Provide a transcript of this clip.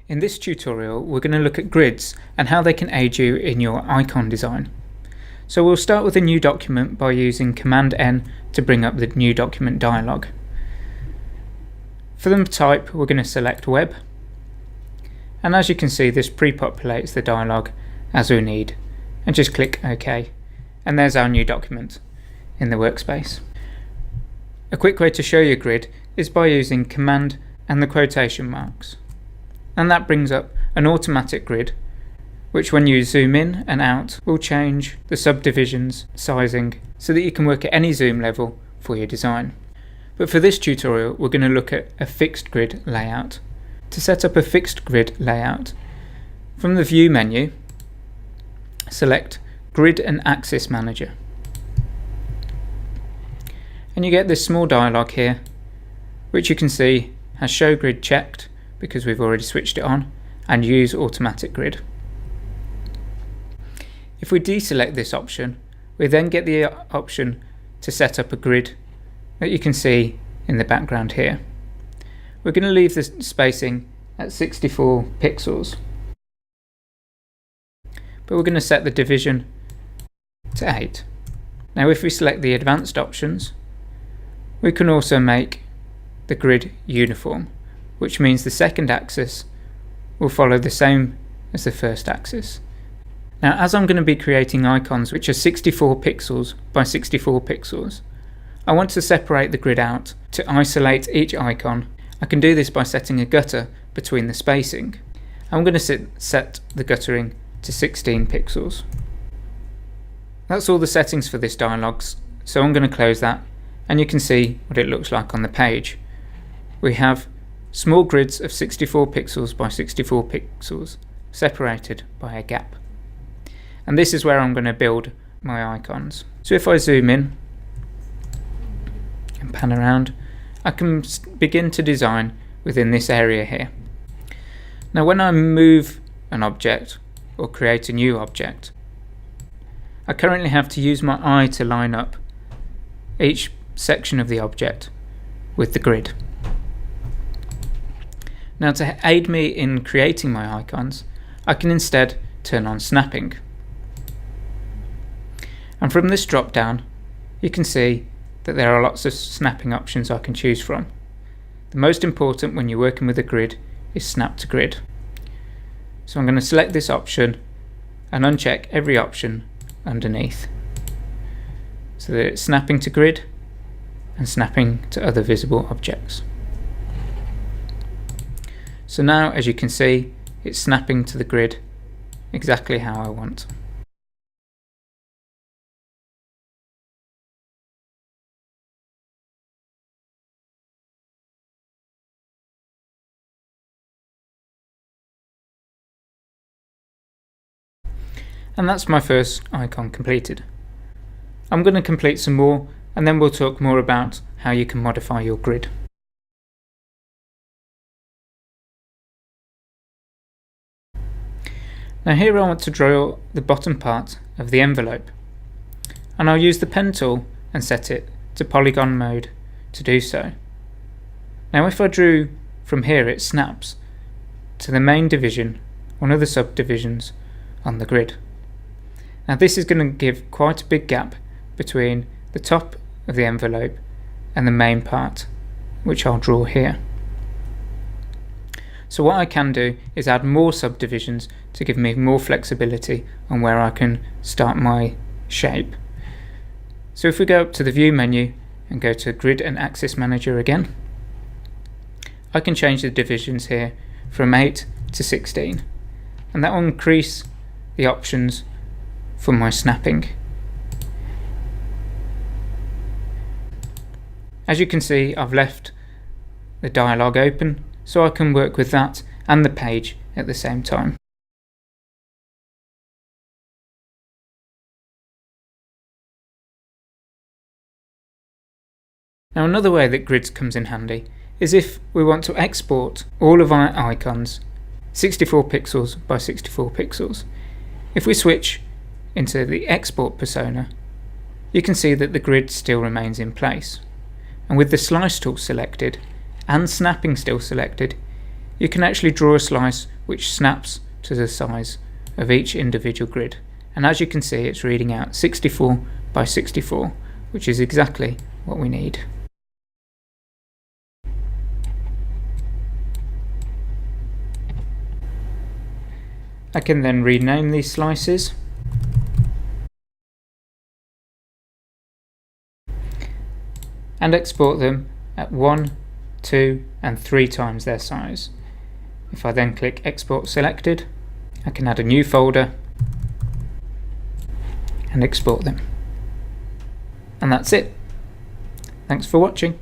In this tutorial, we're going to look at grids and how they can aid you in your icon design. So we'll start with a new document by using Command N to bring up the new document dialog. For the type, we're going to select Web, and as you can see, this pre-populates the dialog as we need, and just click OK, and there's our new document in the workspace. A quick way to show your grid is by using Command and the quotation marks, and that brings up an automatic grid which, when you zoom in and out, will change the subdivisions sizing so that you can work at any zoom level for your design. But for this tutorial, we're going to look at a fixed grid layout. To set up a fixed grid layout, from the View menu, select Grid and Axis Manager. And you get this small dialog here, which you can see has Show Grid checked because we've already switched it on, and Use Automatic Grid. If we deselect this option, we then get the option to set up a grid that you can see in the background here. We're going to leave the spacing at 64 pixels, but we're going to set the division to 8. Now if we select the advanced options, we can also make the grid uniform, which means the second axis will follow the same as the first axis. Now, as I'm going to be creating icons which are 64 pixels by 64 pixels, I want to separate the grid out to isolate each icon. I can do this by setting a gutter between the spacing. I'm going to set the guttering to 16 pixels. That's all the settings for this dialog, so I'm going to close that, and you can see what it looks like on the page. We have small grids of 64 pixels by 64 pixels separated by a gap. And this is where I'm going to build my icons. So if I zoom in and pan around, I can begin to design within this area here. Now when I move an object or create a new object, I currently have to use my eye to line up each section of the object with the grid. Now to aid me in creating my icons, I can instead turn on snapping. And from this drop down, you can see that there are lots of snapping options I can choose from. The most important when you're working with a grid is Snap to Grid. So I'm going to select this option and uncheck every option underneath, so that it's snapping to grid and snapping to other visible objects. So now, as you can see, it's snapping to the grid exactly how I want. And that's my first icon completed. I'm going to complete some more, and then we'll talk more about how you can modify your grid. Now here I want to draw the bottom part of the envelope, and I'll use the pen tool and set it to polygon mode to do so. Now if I drew from here, it snaps to the main division, one of the subdivisions on the grid. Now this is going to give quite a big gap between the top of the envelope and the main part, which I'll draw here. So what I can do is add more subdivisions to give me more flexibility on where I can start my shape. So if we go up to the View menu and go to Grid and Axis Manager again, I can change the divisions here from 8 to 16, and that will increase the options for my snapping. As you can see, I've left the dialog open so I can work with that and the page at the same time. Now another way that grids comes in handy is if we want to export all of our icons 64 pixels by 64 pixels. If we switch into the export persona, you can see that the grid still remains in place, and with the slice tool selected and snapping still selected, you can actually draw a slice which snaps to the size of each individual grid. And as you can see, it's reading out 64 by 64, which is exactly what we need. I can then rename these slices and export them at 1, 2 and 3 times their size. If I then click Export Selected, I can add a new folder and export them. And that's it. Thanks for watching.